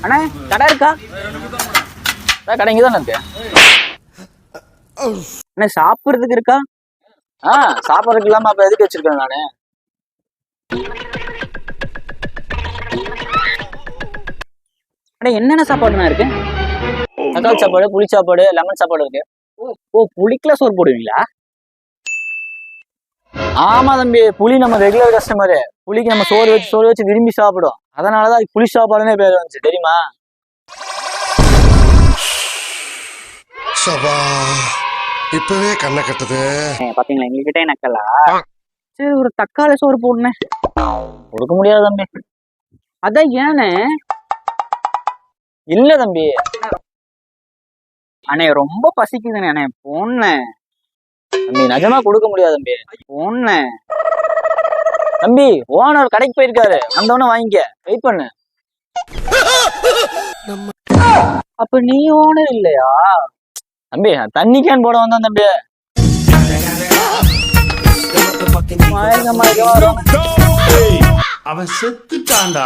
அண்ணா கடை இருக்கா? கடை இங்கதானே இருக்கு. அண்ணா சாப்பிடுறதுக்கு இருக்கா? சாப்பிட்றதுக்கு இல்லாம அப்ப எதுக்கு வச்சிருக்கேன் நானு? அண்ணா என்னென்ன சாப்பாடுண்ணா இருக்கு? தக்காளி சாப்பாடு, புளி சாப்பாடு, லெமன் சாப்பாடு இருக்கு. ஓ புளிக்கல சோறு போடுவீங்களா? ஆமா தம்பி, புளி நம்ம ரெகுலர் கஸ்டமரு. புளிக்கு நம்ம சோறு வச்சு விரும்பி சாப்பிடும். அதனாலதான் புளி சாப்பாடுன்னே பேர் வந்துச்சு, தெரியுமா? இப்பவே கண்ணை கட்டுது. பாத்தீங்களா எங்ககிட்ட நக்கலா? சரி ஒரு தக்காளி சோறு போடுனேன். கொடுக்க முடியாது தம்பி. அதான் ஏனே? இல்ல தம்பி. அண்ணே ரொம்ப பசிக்குதுண்ணே. அண்ணே போனேன் தம்பி, நிஜமா கொடுக்க முடியாது தம்பி. போனேன் தம்பி, ஓனர் கடைக்கு போயிருக்காரு, வந்தவொடனே வாங்கிக்க. வெயிட் பண்ணு. அப்ப நீ ஓனர் இல்லையா தம்பி? தண்ணி கேன் போட வந்தான் தம்பி. அவன் செத்துட்டான்டா.